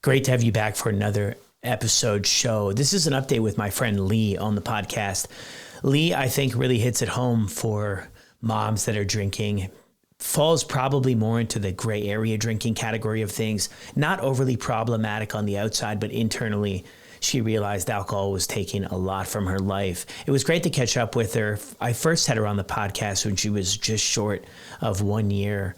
Great to have you back for another episode show. This is an update with my friend Lee on the podcast. Lee, I think, really hits it home for moms that are drinking. Falls probably more into the gray area drinking category of things. Not overly problematic on the outside, but internally, she realized alcohol was taking a lot from her life. It was great to catch up with her. I first had her on the podcast when she was just short of 1 year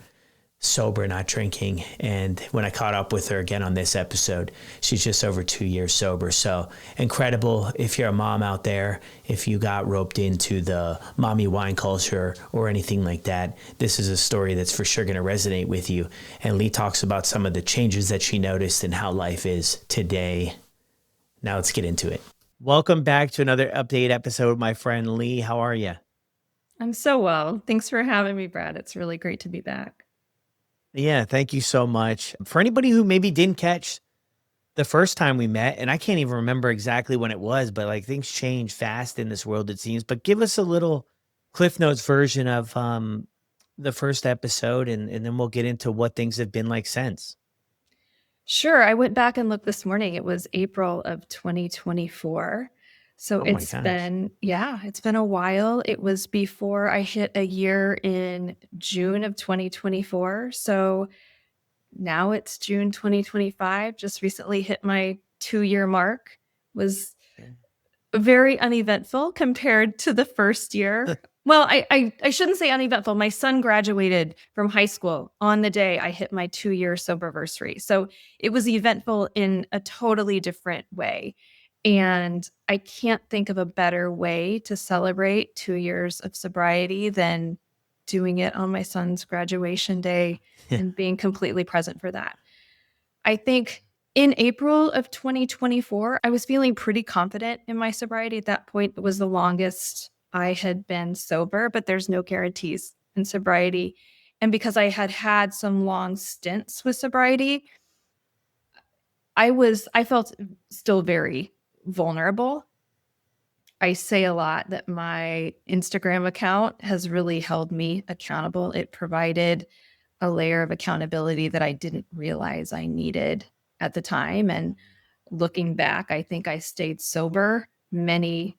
sober, not drinking. And when I caught up with her again on this episode, she's just over 2 years sober. So incredible. If you're a mom out there, if you got roped into the mommy wine culture or anything like that, this is a story that's for sure going to resonate with you. And Lee talks about some of the changes that she noticed and how life is today. Now let's get into it. Welcome back to another update episode, my friend Lee. How are you? I'm so well. Thanks for having me, Brad. It's really great to be back. Yeah, thank you so much. For anybody who maybe didn't catch the first time we met, and I can't even remember exactly when it was, but like things change fast in this world, it seems. But give us a little Cliff Notes version of the first episode, and then we'll get into what things have been like since. Sure. I went back and looked this morning. It was April of 2024. So it's been a while. It was before I hit a year in June of 2024. So now it's June 2025. Just recently hit my 2-year mark. Was very uneventful compared to the first year. Well, I shouldn't say uneventful. My son graduated from high school on the day I hit my 2-year soberversary. So it was eventful in a totally different way. And I can't think of a better way to celebrate 2 years of sobriety than doing it on my son's graduation day and being completely present for that. I think in April of 2024, I was feeling pretty confident in my sobriety. At that point, it was the longest I had been sober, but there's no guarantees in sobriety. And because I had had some long stints with sobriety, I felt still very vulnerable. I say a lot that my Instagram account has really held me accountable. It provided a layer of accountability that I didn't realize I needed at the time. And looking back, I think I stayed sober many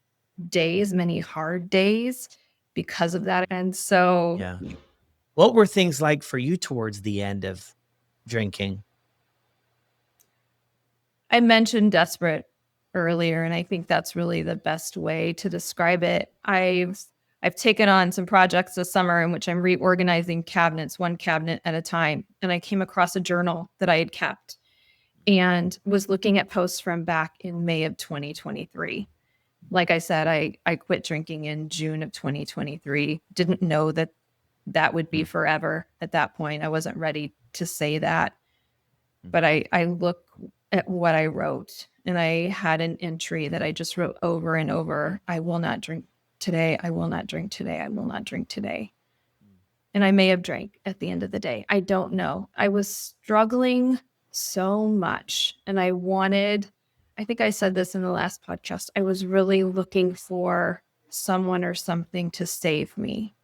days, many hard days because of that. And so, What were things like for you towards the end of drinking? I mentioned desperate earlier, and I think that's really the best way to describe it. I've taken on some projects this summer in which I'm reorganizing cabinets, one cabinet at a time. And I came across a journal that I had kept and was looking at posts from back in May of 2023. Like I said, I quit drinking in June of 2023. Didn't know that would be forever at that point. I wasn't ready to say that. But I look at what I wrote, and I had an entry that I just wrote over and over. I will not drink today. I will not drink today. I will not drink today. And I may have drank at the end of the day. I don't know. I was struggling so much. And I think I said this in the last podcast, I was really looking for someone or something to save me.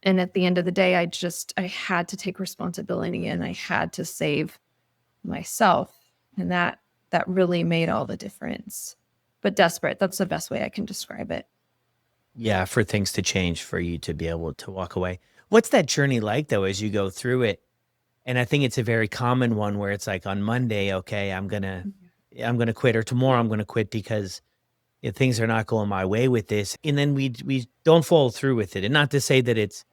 And at the end of the day, I had to take responsibility and I had to save myself. And that really made all the difference. But desperate, that's the best way I can describe it. Yeah, for things to change, for you to be able to walk away. What's that journey like, though, as you go through it? And I think it's a very common one where it's like on Monday, okay, I'm gonna quit, or tomorrow I'm gonna quit because things are not going my way with this. And then we don't follow through with it. And not to say that it's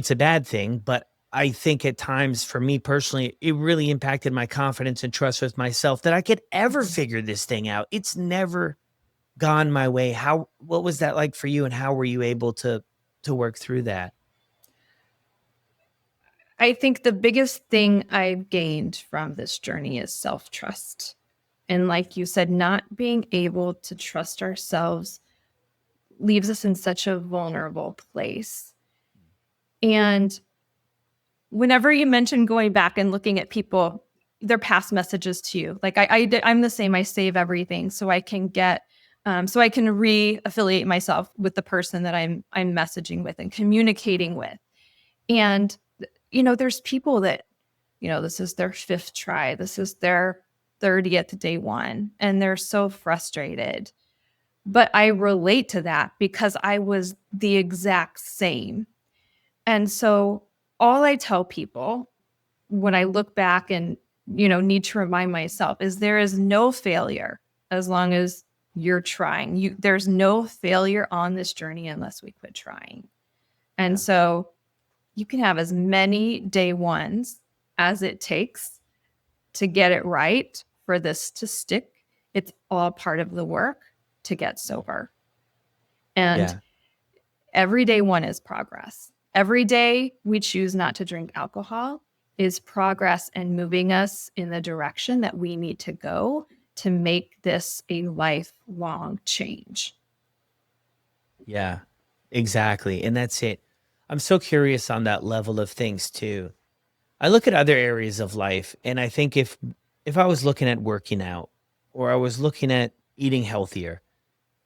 a bad thing, but I think at times, for me personally, it really impacted my confidence and trust with myself that I could ever figure this thing out. It's never gone my way. What was that like for you, and how were you able to work through that? I think the biggest thing I've gained from this journey is self-trust. And like you said, not being able to trust ourselves leaves us in such a vulnerable place. And whenever you mention going back and looking at people, their past messages to you, like I'm the same. I save everything so I can so I can re-affiliate myself with the person that I'm messaging with and communicating with. And there's people that, this is their 5th try. This is their 30th day one and they're so frustrated. But I relate to that because I was the exact same. And so all I tell people when I look back and, need to remind myself is there is no failure as long as you're trying. There's no failure on this journey unless we quit trying. And so you can have as many day ones as it takes to get it right for this to stick. It's all part of the work to get sober. And every day one is progress. Every day we choose not to drink alcohol is progress and moving us in the direction that we need to go to make this a lifelong change. Yeah, exactly. And that's it. I'm so curious on that level of things too. I look at other areas of life and I think if I was looking at working out or I was looking at eating healthier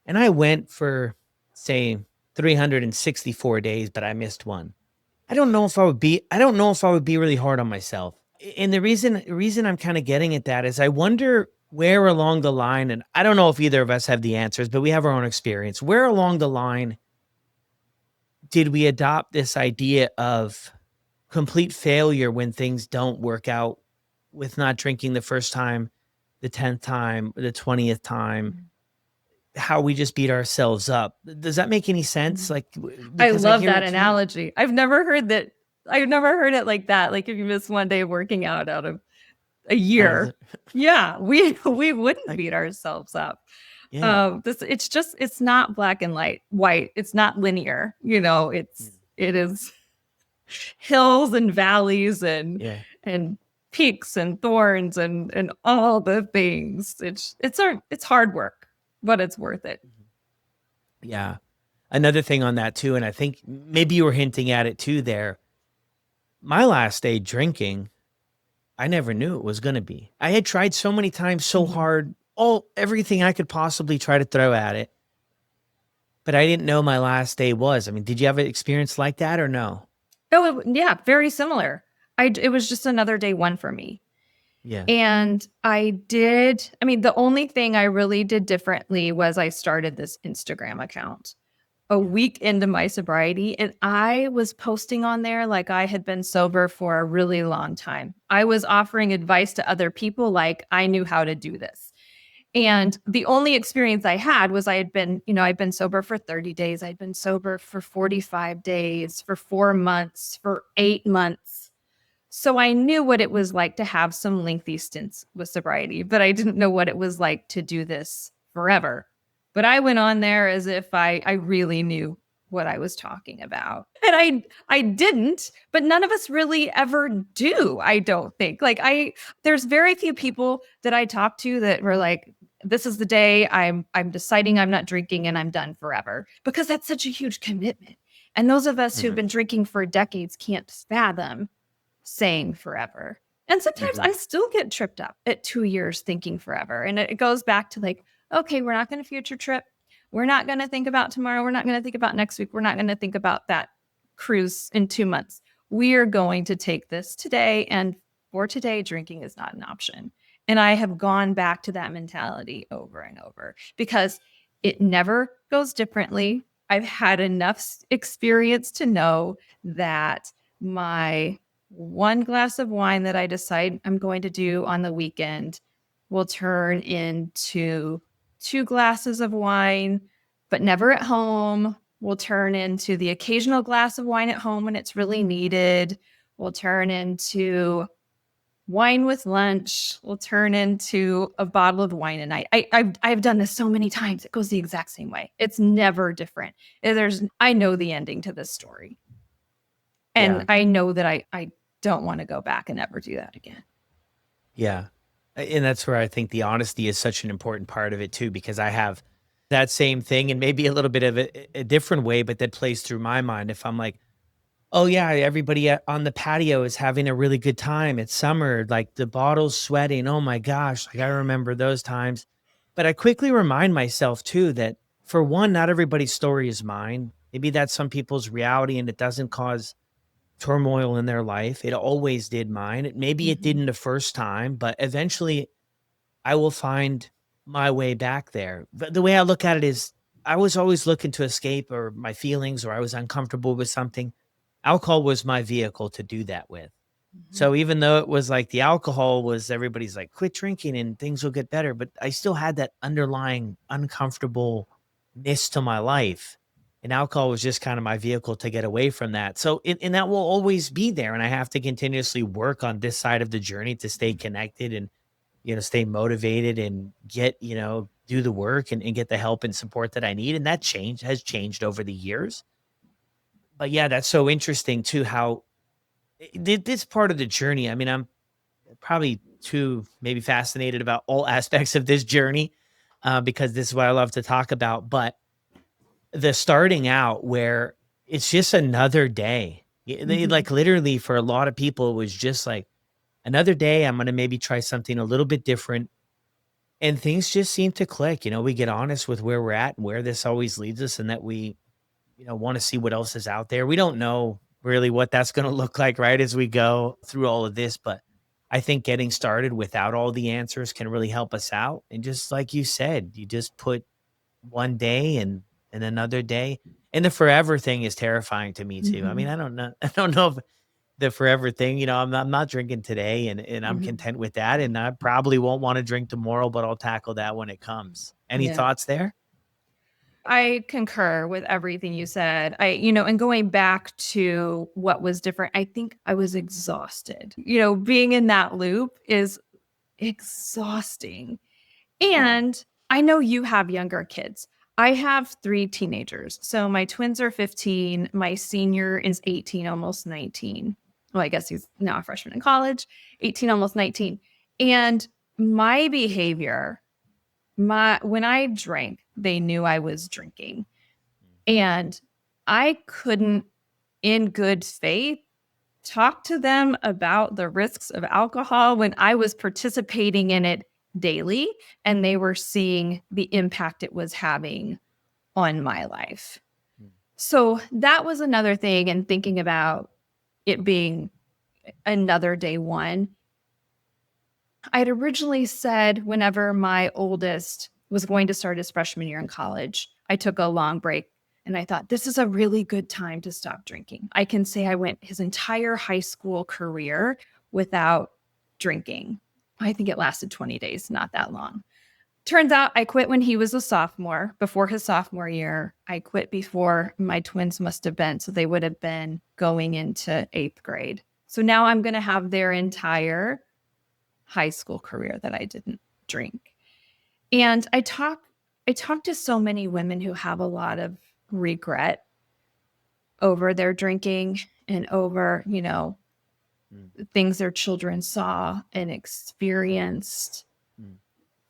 and I went for say 364 days but I missed one. I don't know if I would be really hard on myself. And the reason I'm kind of getting at that is I wonder where along the line, and I don't know if either of us have the answers, but we have our own experience. Where along the line did we adopt this idea of complete failure when things don't work out with not drinking the first time, the 10th time, the 20th time, how we just beat ourselves up? Does that make any sense? Like, I because love hear that it too. analogy. I've never heard that. I've never heard it like that. Like if you miss one day of working out of a Out of year, the- we wouldn't beat ourselves up. yeah. It's not black and white. It's not linear. It is hills and valleys and Yeah. peaks and thorns and all the things. It's hard work, but it's worth it. Yeah. Another thing on that too, and I think maybe you were hinting at it too there. My last day drinking, I never knew it was going to be. I had tried so many times, so hard, everything I could possibly try to throw at it, but I didn't know my last day was. I mean, did you have an experience like that or no? Oh, yeah, very similar. It was just another day one for me. Yeah. And the only thing I really did differently was I started this Instagram account a week into my sobriety, and I was posting on there like I had been sober for a really long time. I was offering advice to other people like I knew how to do this. And the only experience I had was I'd been sober for 30 days. I'd been sober for 45 days, for 4 months, for 8 months. So I knew what it was like to have some lengthy stints with sobriety, but I didn't know what it was like to do this forever. But I went on there as if I really knew what I was talking about. And I didn't, but none of us really ever do, I don't think. There's very few people that I talk to that were like, this is the day I'm deciding I'm not drinking and I'm done forever, because that's such a huge commitment. And those of us who've been drinking for decades can't fathom saying forever. And sometimes I still get tripped up at 2 years thinking forever. And it goes back to like, okay, we're not going to future trip. We're not going to think about tomorrow. We're not going to think about next week. We're not going to think about that cruise in 2 months. We are going to take this today. And for today, drinking is not an option. And I have gone back to that mentality over and over because it never goes differently. I've had enough experience to know that my one glass of wine that I decide I'm going to do on the weekend will turn into 2 glasses of wine, but never at home. Will turn into the occasional glass of wine at home when it's really needed. Will turn into wine with lunch. Will turn into a bottle of wine a night. I've done this so many times. It goes the exact same way. It's never different. I know the ending to this story. And I know that I don't want to go back and ever do that again. Yeah. And that's where I think the honesty is such an important part of it too, because I have that same thing and maybe a little bit of a different way, but that plays through my mind. If I'm like, oh yeah, everybody on the patio is having a really good time. It's summer, like the bottle's sweating. Oh my gosh. Like I remember those times, but I quickly remind myself too, that for one, not everybody's story is mine. Maybe that's some people's reality and it doesn't cause turmoil in their life. It always did mine. Maybe it didn't the first time, but eventually I will find my way back there. But the way I look at it is I was always looking to escape or my feelings or I was uncomfortable with something. Alcohol was my vehicle to do that with. Mhm. So even though it was like the alcohol was everybody's like, quit drinking and things will get better, but I still had that underlying uncomfortableness to my life. And alcohol was just kind of my vehicle to get away from that. So, and that will always be there. And I have to continuously work on this side of the journey to stay connected and, stay motivated and get, do the work and get the help and support that I need. And that has changed over the years. But yeah, that's so interesting too, how this part of the journey. I mean, I'm probably too maybe fascinated about all aspects of this journey because this is what I love to talk about. But the starting out where it's just another day, Mhm. like literally for a lot of people, it was just like another day. I'm going to maybe try something a little bit different. And things just seem to click. We get honest with where we're at and where this always leads us, and that we want to see what else is out there. We don't know really what that's going to look like, right, as we go through all of this. But I think getting started without all the answers can really help us out. And just like you said, you just put one day and another day. And the forever thing is terrifying to me too. I mean, Mhm. I don't know. I don't know if the forever thing, I'm not drinking today and I'm Mhm. content with that. And I probably won't want to drink tomorrow, but I'll tackle that when it comes. Any Yeah. thoughts there? I concur with everything you said. And going back to what was different, I think I was exhausted. Being in that loop is exhausting. And I know you have younger kids. I have 3 teenagers. So my twins are 15, my senior is 18, almost 19. Well, I guess he's now a freshman in college, 18, almost 19. And my behavior, my when I drank, they knew I was drinking. And I couldn't, in good faith, talk to them about the risks of alcohol when I was participating in it daily and they were seeing the impact it was having on my life. So that was another thing. And thinking about it being another day one, I'd originally said whenever my oldest was going to start his freshman year in college, I took a long break and I thought, this is a really good time to stop drinking. I can say I went his entire high school career without drinking. I think it lasted 20 days, not that long. Turns out I quit when he was a sophomore, before his sophomore year. I quit before my twins must have been. So they would have been going into 8th grade. So now I'm going to have their entire high school career that I didn't drink. And I talk to so many women who have a lot of regret over their drinking and over, Mm, things their children saw and experienced. mm,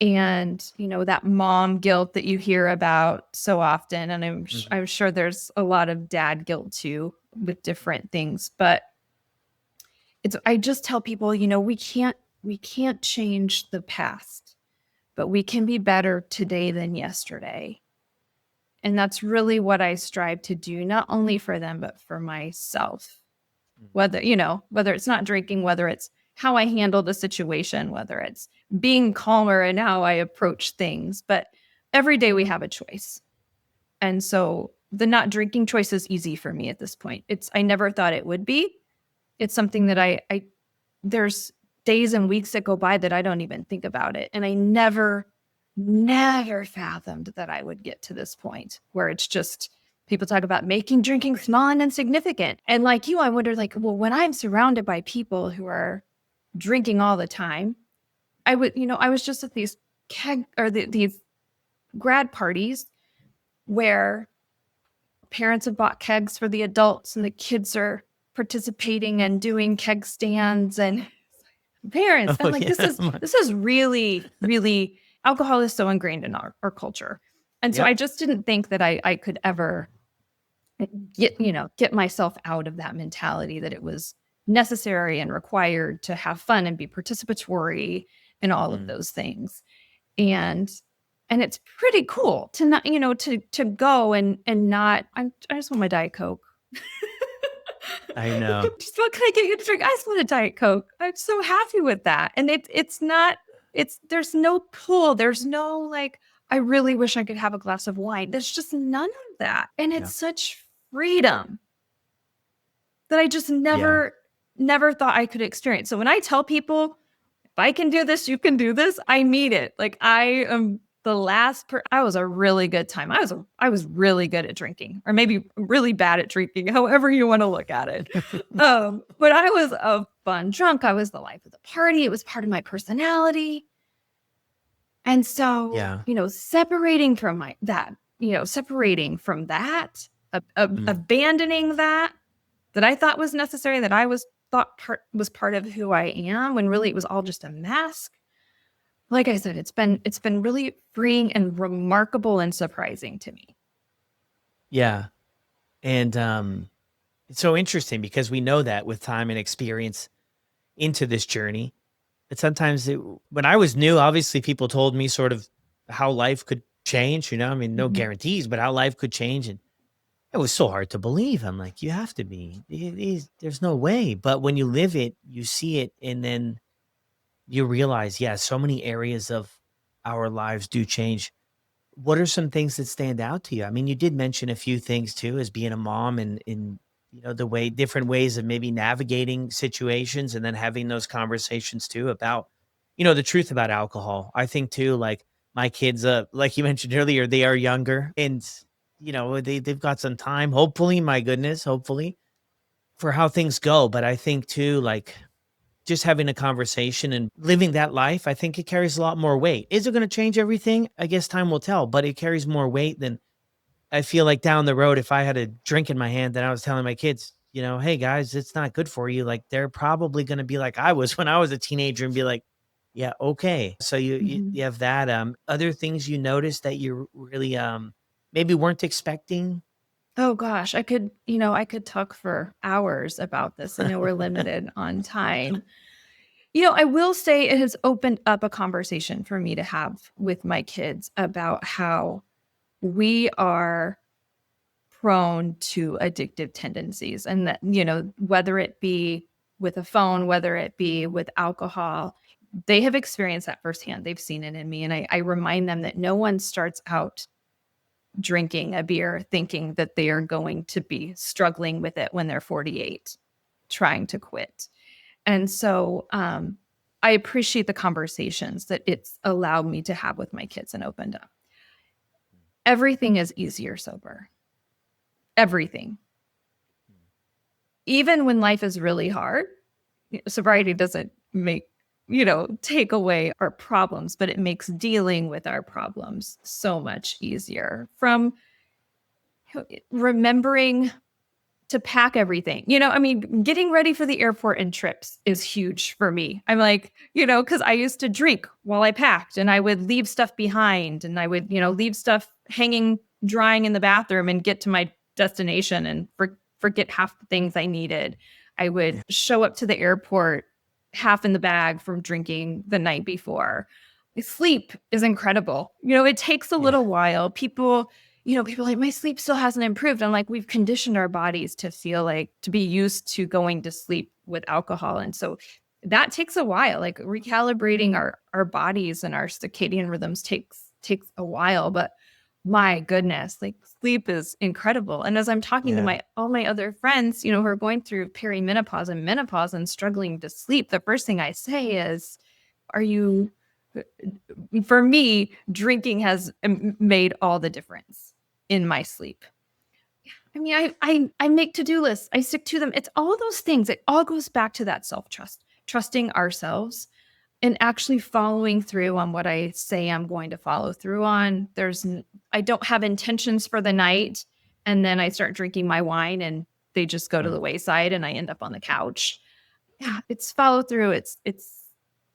And, that mom guilt that you hear about so often. And mhm, I'm sure there's a lot of dad guilt too with different things. But I just tell people, we can't change the past, but we can be better today than yesterday. And that's really what I strive to do, not only for them, but for myself. mm, Whether it's not drinking, whether it's how I handle the situation, whether it's being calmer in how I approach things. But every day we have a choice. And so the not drinking choice is easy for me at this point. I never thought it would be. It's something that I there's days and weeks that go by that I don't even think about it. And I never fathomed that I would get to this point where it's just people talk about making drinking small and insignificant. And like you, I wonder, like, well, when I'm surrounded by people who are drinking all the time, I was just at these these grad parties where parents have bought kegs for the adults and the kids are participating and doing keg stands and parents. Oh I'm like, this yeah. is this is really, really alcohol is so ingrained in our culture. And so I Yep. just didn't think that I could ever get myself out of that mentality that it was necessary and required to have fun and be participatory and all of Mm, those things. And it's pretty cool to not, to go and not, I just want my Diet Coke. I know. Just what can I get you to drink? I just want a Diet Coke. I'm so happy with that. And it's not there's no pull. There's no like, I really wish I could have a glass of wine. There's just none of that. And it's such freedom that I just never thought I could experience. So when I tell people, if I can do this, you can do this, I mean it. Like I am the I was a really good time. I was really good at drinking, or maybe really bad at drinking, however you want to look at it. But I was a fun drunk. I was the life of the party. It was part of my personality. And so, separating from that, abandoning that I thought was necessary, that I was part of who I am, when really it was all just a mask. Like I said, it's been really freeing and remarkable and surprising to me. Yeah. And it's so interesting because we know that with time and experience into this journey. But sometimes when I was new, obviously people told me sort of how life could change, I mean, no guarantees, but how life could change. And it was so hard to believe. I'm like, you have to be, there's no way. But when you live it, you see it, and then you realize, so many areas of our lives do change. What are some things that stand out to you? I mean, you did mention a few things too, as being a mom, and in the different ways of maybe navigating situations, and then having those conversations too about, the truth about alcohol. I think too, like my kids, like you mentioned earlier, they are younger, and they've got some time, hopefully, my goodness, hopefully, for how things go. But I think too, like, just having a conversation and living that life, I think it carries a lot more weight. Is it going to change everything? I guess time will tell, but it carries more weight than, I feel like, down the road, if I had a drink in my hand and I was telling my kids, hey guys, it's not good for you. Like, they're probably going to be like I was when I was a teenager and be like, yeah, okay. So you have that. Other things you noticed that you really maybe weren't expecting? Oh gosh, I could talk for hours about this. I know we're limited on time. I will say it has opened up a conversation for me to have with my kids about how we are prone to addictive tendencies, and that, whether it be with a phone, whether it be with alcohol, they have experienced that firsthand. They've seen it in me. And I remind them that no one starts out drinking a beer thinking that they are going to be struggling with it when they're 48, trying to quit. And so I appreciate the conversations that it's allowed me to have with my kids and opened up. Everything is easier sober. Everything. Even when life is really hard, sobriety doesn't take away our problems, but it makes dealing with our problems so much easier. From remembering to pack everything. I mean, getting ready for the airport and trips is huge for me. I'm like, because I used to drink while I packed, and I would leave stuff behind, and I would, leave stuff hanging, drying in the bathroom, and get to my destination and forget half the things I needed. I would show up to the airport half in the bag from drinking the night before. Sleep is incredible. It takes a little while. People are like, my sleep still hasn't improved. I'm like, we've conditioned our bodies to feel like, to be used to going to sleep with alcohol. And so that takes a while. Like, recalibrating our bodies and our circadian rhythms takes a while. But my goodness, like, sleep is incredible. And as I'm talking to all my other friends, who are going through perimenopause and menopause and struggling to sleep, the first thing I say is, for me, drinking has made all the difference in my sleep. I mean, I make to-do lists. I stick to them. It's all those things. It all goes back to that self-trust, trusting ourselves, and actually following through on what I say I'm going to follow through on. I don't have intentions for the night, and then I start drinking my wine, and they just go to the wayside, and I end up on the couch. Yeah, it's follow through. It's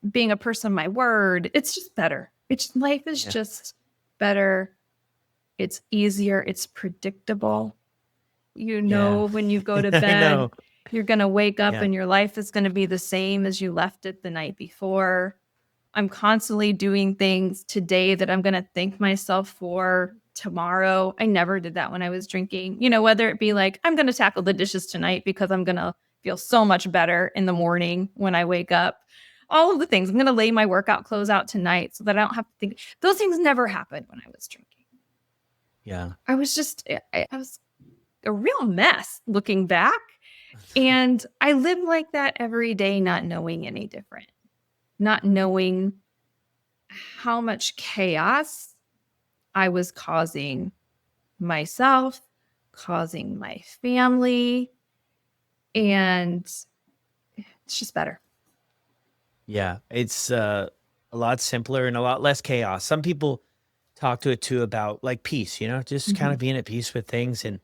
being a person of my word. It's just better. Life is just better. It's easier. It's predictable. When you go to bed, you're going to wake up and your life is going to be the same as you left it the night before. I'm constantly doing things today that I'm going to thank myself for tomorrow. I never did that when I was drinking. Whether it be like, I'm going to tackle the dishes tonight because I'm going to feel so much better in the morning when I wake up. all of the things. I'm going to lay my workout clothes out tonight so that I don't have to think. Those things never happened when I was drinking. Yeah. I was a real mess looking back. And I lived like that every day, not knowing any different, not knowing how much chaos I was causing myself, causing my family. And it's just better. Yeah. It's a lot simpler and a lot less chaos. Some people talk to it too about like peace, just kind of Mhm. being at peace with things and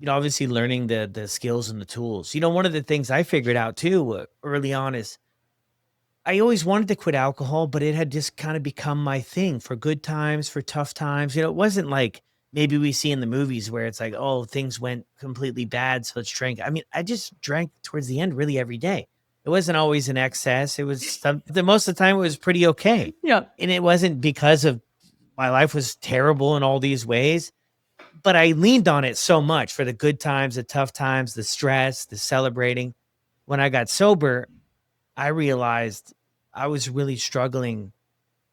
obviously learning the skills and the tools. One of the things I figured out too early on is I always wanted to quit alcohol, but it had just kind of become my thing for good times, for tough times. It wasn't like maybe we see in the movies where it's like, oh, things went completely bad, so let's drink. I mean, I just drank towards the end really every day. It wasn't always in excess. It was the most of the time it was pretty okay. Yeah. And it wasn't because of my life was terrible in all these ways, but I leaned on it so much for the good times, the tough times, the stress, the celebrating. When I got sober, I realized I was really struggling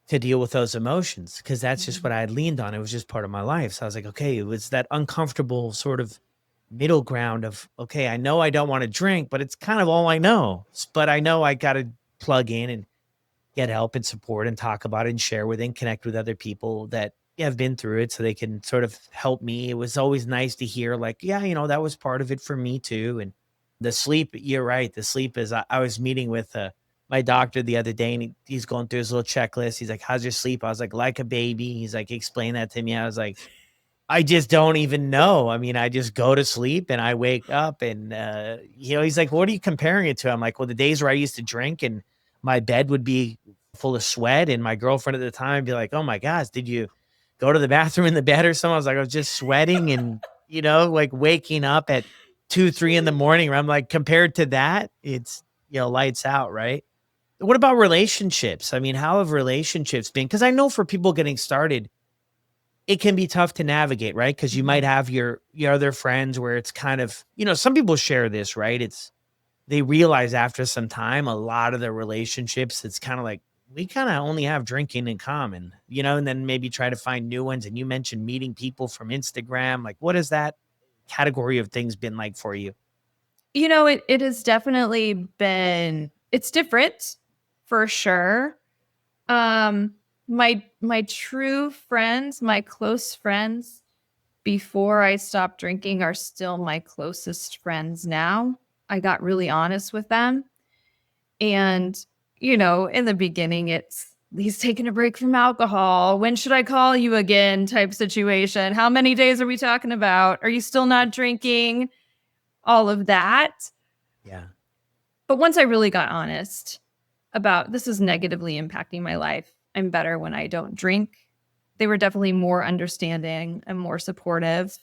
to deal with those emotions because that's just what I had leaned on. It was just part of my life. So I was like, okay, it was that uncomfortable sort of middle ground of, okay, I know I don't want to drink, but it's kind of all I know. But I know I got to plug in and get help and support and talk about it and share with and connect with other people that have been through it so they can sort of help me. It was always nice to hear like, yeah, that was part of it for me too. And the sleep, you're right. The sleep is, I was meeting with my doctor the other day and he's going through his little checklist. He's like, how's your sleep? I was like a baby. He's like, explain that to me. I was like, I just don't even know. I mean, I just go to sleep and I wake up and, he's like, what are you comparing it to? I'm like, well, the days where I used to drink and my bed would be full of sweat. And my girlfriend at the time would be like, oh my gosh, did you go to the bathroom in the bed or something? I was like, I was just sweating and, like waking up at 2, 3 in the morning. Where I'm like, compared to that, it's, lights out. Right. What about relationships? I mean, how have relationships been? Cause I know for people getting started, it can be tough to navigate, right? Because you might have your other friends where it's kind of, some people share this, right? They realize after some time, a lot of their relationships, it's kind of like, we kind of only have drinking in common, and then maybe try to find new ones. And you mentioned meeting people from Instagram. Like, what has that category of things been like for you? It has definitely been, it's different for sure. My true friends, my close friends before I stopped drinking are still my closest friends now. I got really honest with them. And, in the beginning, it's he's taking a break from alcohol. When should I call you again? Type situation. How many days are we talking about? Are you still not drinking? All of that. Yeah. But once I really got honest about this is negatively impacting my life, I'm better when I don't drink. They were definitely more understanding and more supportive.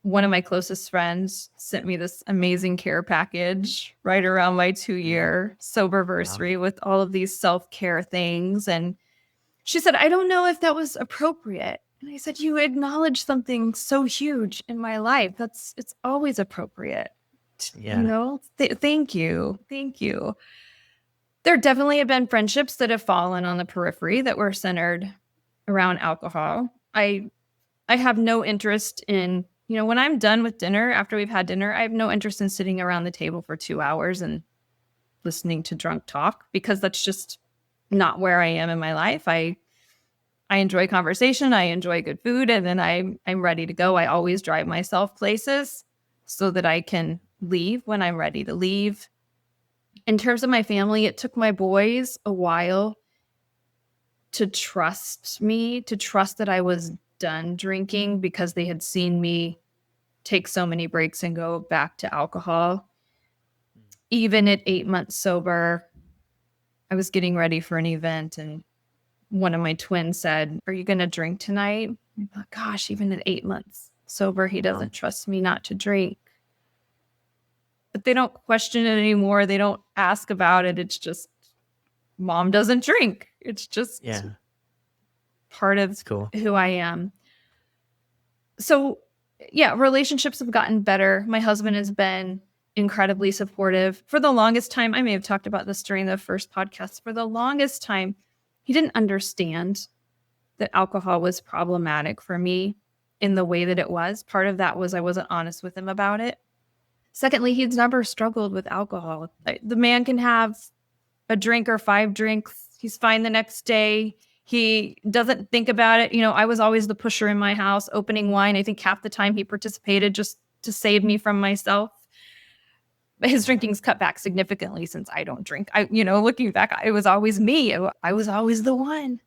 One of my closest friends sent me this amazing care package right around my 2-year soberversary Wow. with all of these self-care things. And she said, I don't know if that was appropriate. And I said, you acknowledge something so huge in my life. It's always appropriate. Yeah. Thank you. Thank you. There definitely have been friendships that have fallen on the periphery that were centered around alcohol. I have no interest in, when I'm done with dinner, after we've had dinner, I have no interest in sitting around the table for 2 hours and listening to drunk talk because that's just not where I am in my life. I enjoy conversation, I enjoy good food, and then I'm ready to go. I always drive myself places so that I can leave when I'm ready to leave. In terms of my family, it took my boys a while to trust me, to trust that I was done drinking because they had seen me take so many breaks and go back to alcohol. Even at 8 months sober, I was getting ready for an event and one of my twins said, are you going to drink tonight? I thought, gosh, even at 8 months sober, he doesn't trust me not to drink. But they don't question it anymore. They don't ask about it. It's just mom doesn't drink. It's just part of Cool. who I am. So, yeah, relationships have gotten better. My husband has been incredibly supportive. For the longest time, I may have talked about this during the first podcast, for the longest time, he didn't understand that alcohol was problematic for me in the way that it was. Part of that was I wasn't honest with him about it. Secondly, he's never struggled with alcohol. The man can have a drink or 5 drinks. He's fine the next day. He doesn't think about it. I was always the pusher in my house, opening wine. I think half the time he participated just to save me from myself. But his drinking's cut back significantly since I don't drink. Looking back, it was always me. I was always the one.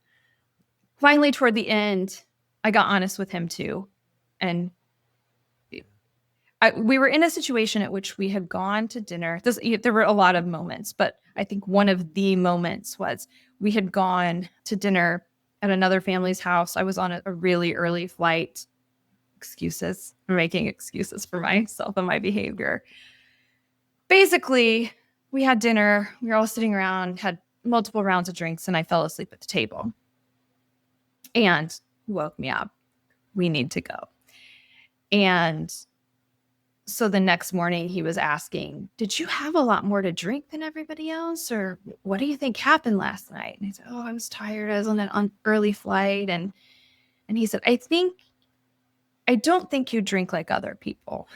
Finally, toward the end, I got honest with him too. And we were in a situation at which we had gone to dinner. There were a lot of moments, but I think one of the moments was we had gone to dinner at another family's house. I was on a really early flight. Excuses. I'm making excuses for myself and my behavior. Basically, we had dinner. We were all sitting around, had multiple rounds of drinks, and I fell asleep at the table. And he woke me up. We need to go. And so the next morning he was asking, did you have a lot more to drink than everybody else? Or what do you think happened last night? And I said, I was tired. I was on an early flight. And he said, I don't think you drink like other people.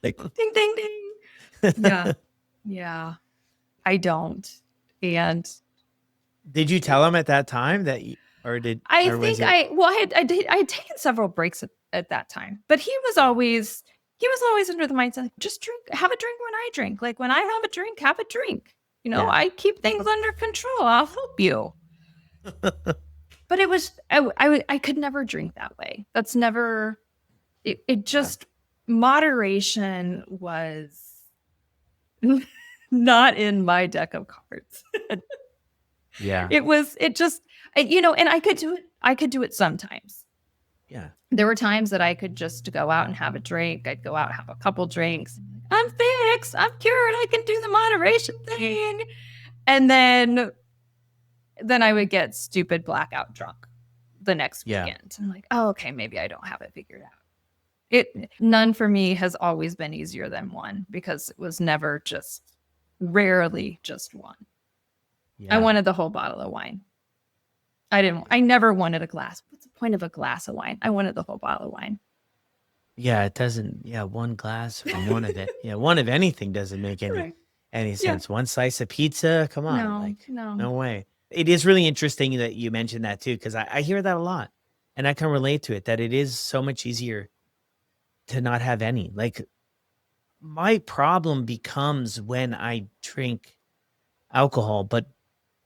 Like, ding, ding, ding. Yeah. Yeah. I don't. And did you tell him at that time that I had taken several breaks at that time, but he was always under the mindset, just drink, have a drink when I drink. Like when I have a drink, have a drink. I keep things under control. I'll help you. But it was, I could never drink that way. That's never, it just, moderation was not in my deck of cards. Yeah. And I could do it sometimes. Yeah. There were times that I could just go out and have a drink. I'd go out and have a couple drinks. I'm fixed. I'm cured. I can do the moderation thing. And then I would get stupid blackout drunk the next weekend. I'm like, oh, okay, maybe I don't have it figured out. None for me has always been easier than one because it was rarely just one. Yeah. I wanted the whole bottle of wine. I never wanted a glass. What's the point of a glass of wine? I wanted the whole bottle of wine. Yeah, it doesn't. Yeah, one glass or one of it. Yeah, one of anything doesn't make any sense. One slice of pizza. Come on. No way. It is really interesting that you mentioned that too, because I hear that a lot and I can relate to it, that it is so much easier to not have any. Like my problem becomes when I drink alcohol, but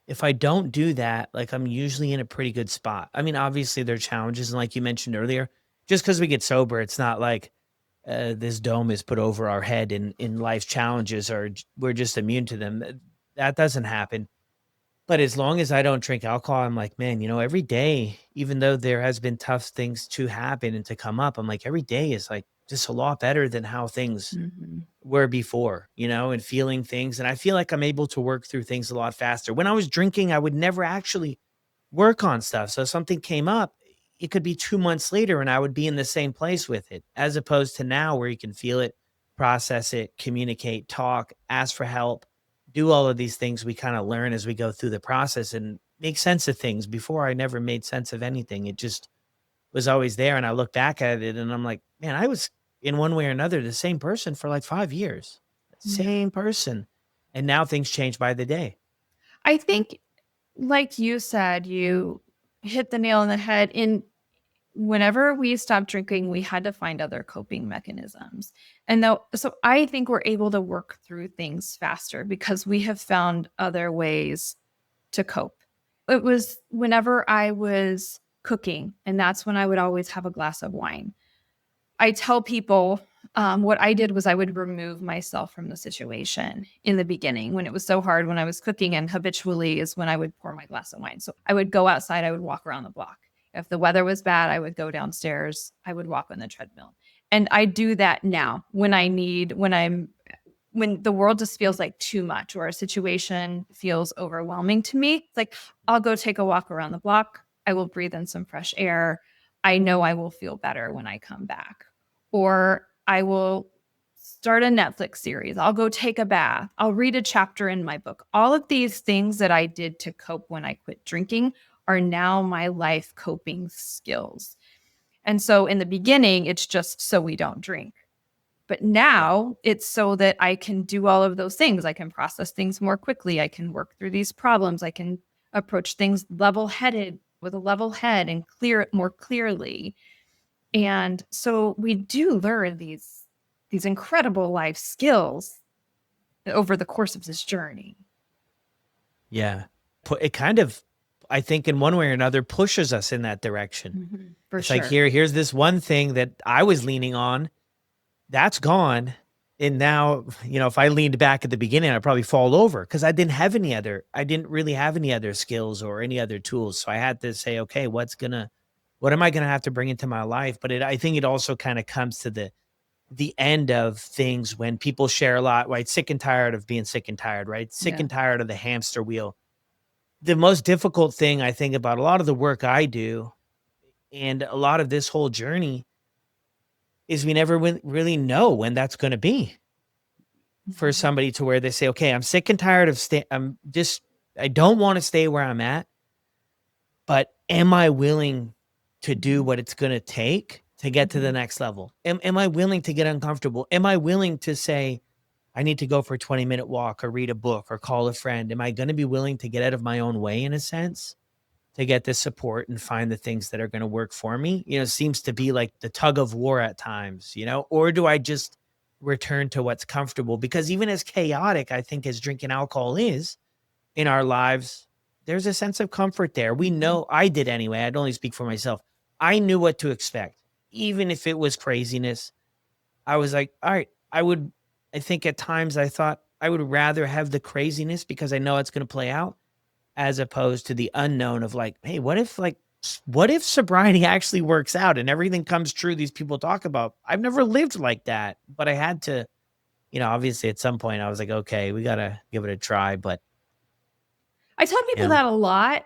if I don't do that, like I'm usually in a pretty good spot. I mean, obviously there are challenges. And like you mentioned earlier, just because we get sober, it's not like this dome is put over our head in life's challenges or we're just immune to them. That doesn't happen. But as long as I don't drink alcohol, I'm like, man, every day, even though there has been tough things to happen and to come up, I'm like, every day is like just a lot better than how things were before, and feeling things. And I feel like I'm able to work through things a lot faster. When I was drinking, I would never actually work on stuff. So if something came up, it could be 2 months later and I would be in the same place with it, as opposed to now where you can feel it, process it, communicate, talk, ask for help, do all of these things we kind of learn as we go through the process and make sense of things. Before I never made sense of anything. It just was always there. And I look back at it and I'm like, man, I was in one way or another the same person for like 5 years, same person. And now things change by the day. I think, like you said, you hit the nail on the head. Whenever we stopped drinking, we had to find other coping mechanisms. So I think we're able to work through things faster because we have found other ways to cope. It was whenever I was cooking, and that's when I would always have a glass of wine. I tell people what I did was I would remove myself from the situation in the beginning when it was so hard when I was cooking, and habitually is when I would pour my glass of wine. So I would go outside, I would walk around the block. If the weather was bad, I would go downstairs, I would walk on the treadmill. And I do that now when the world just feels like too much or a situation feels overwhelming to me. It's like, I'll go take a walk around the block. I will breathe in some fresh air. I know I will feel better when I come back. Or I will start a Netflix series. I'll go take a bath. I'll read a chapter in my book. All of these things that I did to cope when I quit drinking are now my life coping skills. And so in the beginning, it's just so we don't drink. But now it's so that I can do all of those things. I can process things more quickly. I can work through these problems. I can approach things level-headed with a level head and clear it more clearly. And so we do learn these incredible life skills over the course of this journey. Yeah. It kind of, I think in one way or another, pushes us in that direction. For It's sure. like, here's this one thing that I was leaning on, that's gone. And now, if I leaned back at the beginning, I'd probably fall over because I didn't really have any other skills or any other tools. So I had to say, okay, what am I going to have to bring into my life? But I think it also kind of comes to the end of things when people share a lot, right? Sick and tired of being sick and tired, right? Sick and tired of the hamster wheel. The most difficult thing I think about a lot of the work I do and a lot of this whole journey is we never really know when that's going to be for somebody to where they say, okay, I'm sick and tired of I don't want to stay where I'm at, but am I willing to do what it's going to take to get to the next level? Am I willing to get uncomfortable? Am I willing to say, I need to go for a 20-minute walk or read a book or call a friend? Am I going to be willing to get out of my own way in a sense to get this support and find the things that are going to work for me? It seems to be like the tug of war at times, or do I just return to what's comfortable? Because even as chaotic, I think, as drinking alcohol is in our lives, there's a sense of comfort there. We know, I did anyway. I'd only speak for myself. I knew what to expect. Even if it was craziness, I was like, all right, I think at times I thought I would rather have the craziness because I know it's going to play out as opposed to the unknown of like, hey, what if sobriety actually works out and everything comes true these people talk about? I've never lived like that, but I had to, obviously at some point I was like, okay, we got to give it a try. But I tell people that a lot.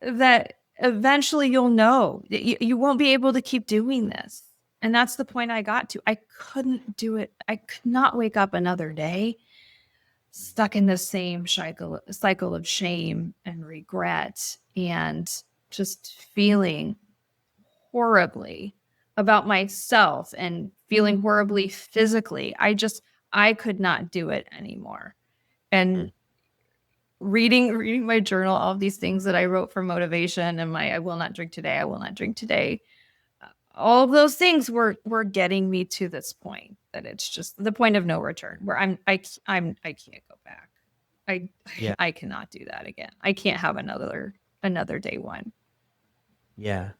That eventually you'll know you won't be able to keep doing this. And that's the point I got to. I couldn't do it. I could not wake up another day stuck in the same cycle of shame and regret and just feeling horribly about myself and feeling horribly physically. I could not do it anymore. And reading my journal, all of these things that I wrote for motivation and I will not drink today. I will not drink today. All of those things were getting me to this point that it's just the point of no return where I can't go back. I cannot do that again. I can't have another day one. Yeah.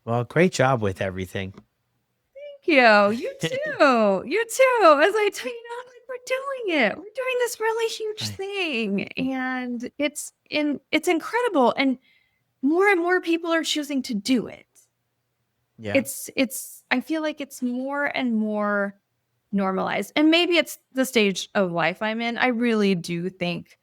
Well, great job with everything. Thank you. You too. You too. As I tell you now, we're doing it. We're doing this really huge thing. And it's incredible. And more people are choosing to do it. Yeah. I feel like it's more and more normalized. And maybe it's the stage of life I'm in. I really do think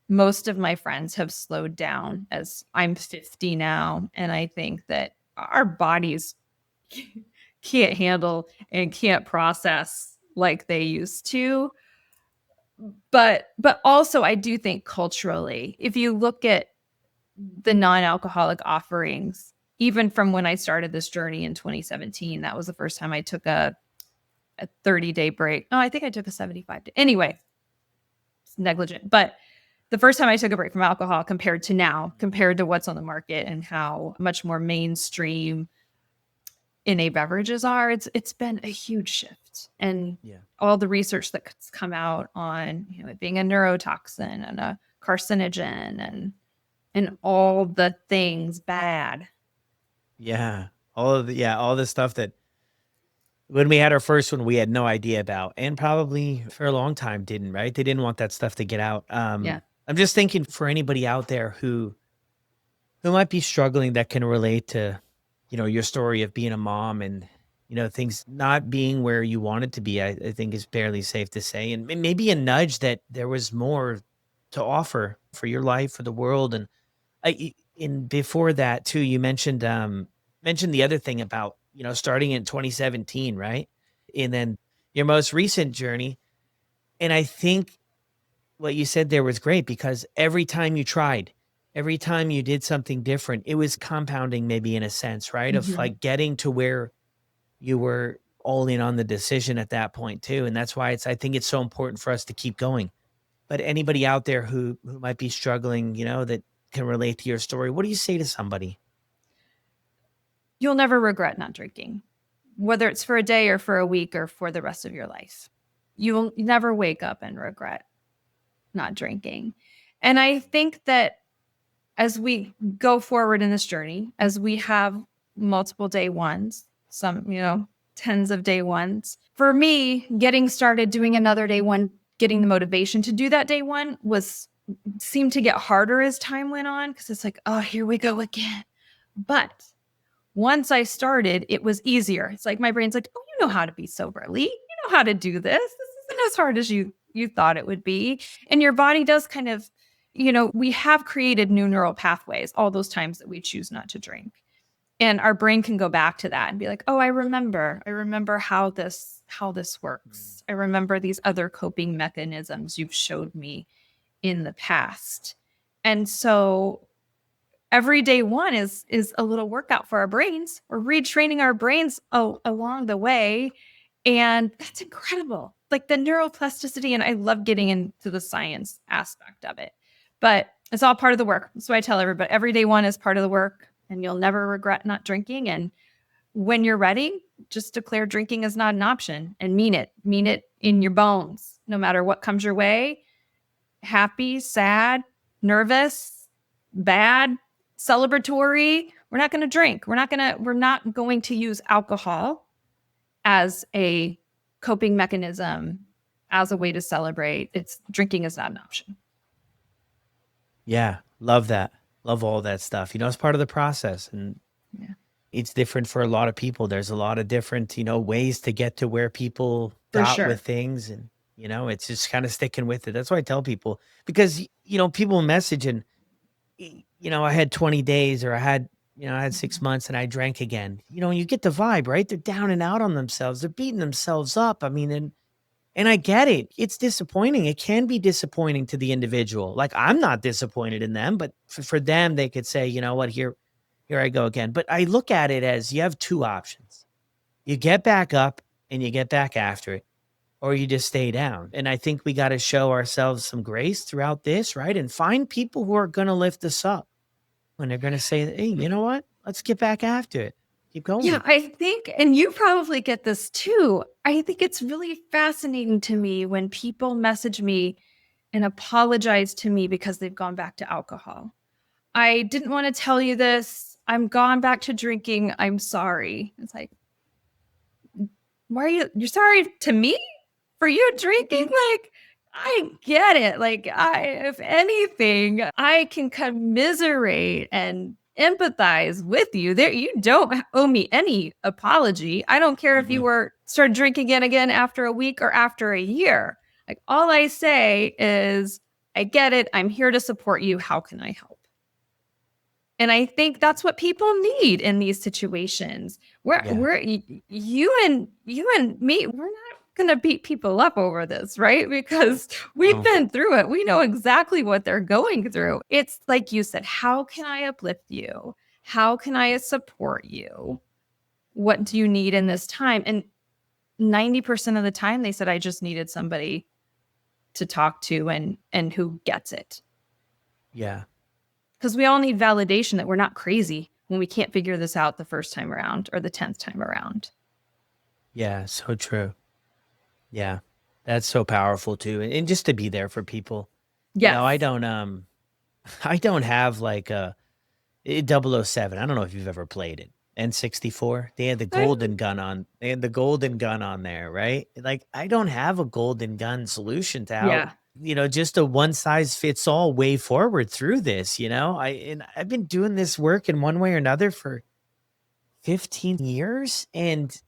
most of my friends have slowed down as I'm 50 now. And I think that our bodies can't handle and can't process like they used to. But also I do think culturally, if you look at the non-alcoholic offerings, even from when I started this journey in 2017, that was the first time I took a 30-day break. No, I think I took a 75-day. Anyway, it's negligent. But the first time I took a break from alcohol compared to what's on the market and how much more mainstream NA beverages are, it's been a huge shift. And all the research that's come out on it being a neurotoxin and a carcinogen and all the things bad. Yeah. All the stuff that when we had our first one, we had no idea about, and probably for a long time didn't, right? They didn't want that stuff to get out. I'm just thinking for anybody out there who might be struggling that can relate to, your story of being a mom and, things not being where you wanted to be, I think is fairly safe to say. And maybe a nudge that there was more to offer for your life, for the world. And before that too, you mentioned the other thing about, starting in 2017, right? and then your most recent journey. And I think what you said there was great because every time you tried, every time you did something different, it was compounding maybe in a sense, right? Of Mhm. like getting to where you were all in on the decision at that point too. And that's why I think it's so important for us to keep going. But anybody out there who might be struggling, that can relate to your story, what do you say to somebody? You'll never regret not drinking, whether it's for a day or for a week or for the rest of your life. You'll never wake up and regret not drinking. And I think that as we go forward in this journey, as we have multiple day ones, some, tens of day ones, for me, getting started doing another day one, getting the motivation to do that day one seemed to get harder as time went on because it's like, oh, here we go again. But once I started, it was easier. It's like my brain's like, oh, you know how to be sober, Lee. You know how to do this. This isn't as hard as you thought it would be. And your body does kind of, we have created new neural pathways all those times that we choose not to drink. And our brain can go back to that and be like, oh, I remember how this Mm. works. I remember these other coping mechanisms you've showed me in the past. And so every day one is a little workout for our brains. We're retraining our brains along the way. And that's incredible. Like the neuroplasticity, and I love getting into the science aspect of it. But it's all part of the work. So I tell everybody every day one is part of the work, and you'll never regret not drinking. And when you're ready, just declare drinking is not an option and mean it. Mean it in your bones, no matter what comes your way. Happy, sad, nervous, bad, celebratory. We're not going to drink. We're not going to use alcohol as a coping mechanism, as a way to celebrate. It's drinking is not an option. Yeah, love that. Love all that stuff. It's part of the process and Yeah, it's different for a lot of people. There's a lot of different, ways to get to where people for got with sure. things and it's just kind of sticking with it. That's why I tell people because people message and I had 20 days or I had 6 Mhm. months and I drank again. You get the vibe, right? They're down and out on themselves. They're beating themselves up. I mean, and I get it. It's disappointing. It can be disappointing to the individual. Like I'm not disappointed in them, but for them, they could say, you know what, here I go again. But I look at it as you have two options. You get back up and you get back after it, or you just stay down. And I think we got to show ourselves some grace throughout this, right? And find people who are going to lift us up when they're going to say, hey, you know what? Let's get back after it. Keep Yeah, going. I think, and you probably get this too. I think it's really fascinating to me when people message me and apologize to me because they've gone back to alcohol. I didn't want to tell you this. I'm gone back to drinking. I'm sorry. It's like, why are you're sorry to me for you drinking? Like, I get it. Like, if anything, I can commiserate and empathize with you. There, you don't owe me any apology. I don't care if you Mhm. were started drinking again after a week or after a year. Like, all I say is, I get it. I'm here to support you. How can I help? And I think that's what people need in these situations. Yeah. You and me, we're not going to beat people up over this, right? Because we've No. been through it. We know exactly what they're going through. It's like you said, how can I uplift you? How can I support you? What do you need in this time? And 90% of the time they said I just needed somebody to talk to and who gets it. Yeah. Because we all need validation that we're not crazy when we can't figure this out the first time around or the 10th time around. Yeah. So true. Yeah. That's so powerful too. And just to be there for people. I Yes. don't I don't have like a 007. I don't know if you've ever played it. N64. They had the golden gun on. They had the golden gun on there, right? Like I don't have a golden gun solution to how, Yeah. just a one size fits all way forward through this, I've been doing this work in one way or another for 15 years and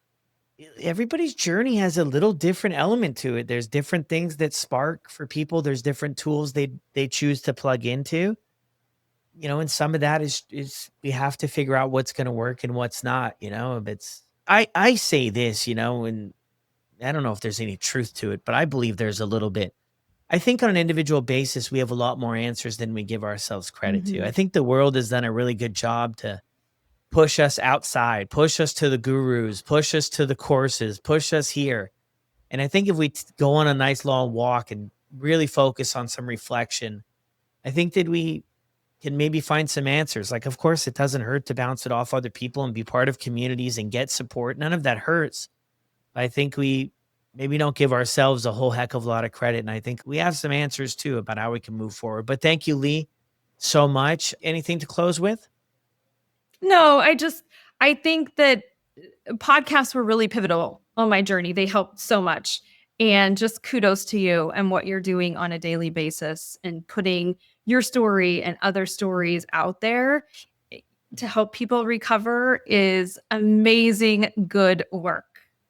everybody's journey has a little different element to it. There's different things that spark for people. There's different tools they choose to plug into. And some of that is we have to figure out what's going to work and what's not. It's I say this, and I don't know if there's any truth to it, but I believe there's a little bit. I think on an individual basis, we have a lot more answers than we give ourselves credit to. I Mhm. think the world has done a really good job to push us outside, push us to the gurus, push us to the courses, push us here. And I think if we go on a nice long walk and really focus on some reflection, I think that we can maybe find some answers. Like, of course, it doesn't hurt to bounce it off other people and be part of communities and get support. None of that hurts. I think we maybe don't give ourselves a whole heck of a lot of credit. And I think we have some answers too about how we can move forward. But thank you, Lee, so much. Anything to close with? No, I think that podcasts were really pivotal on my journey. They helped so much. And just kudos to you and what you're doing on a daily basis and putting your story and other stories out there eh, to help people recover is amazing good work.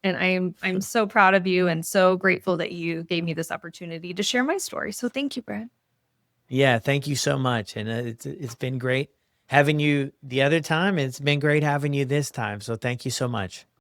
And I'm so proud of you and so grateful that you gave me this opportunity to share my story. So thank you, Brad. Yeah, thank you so much. And it's been great having you the other time. It's been great having you this time. So thank you so much.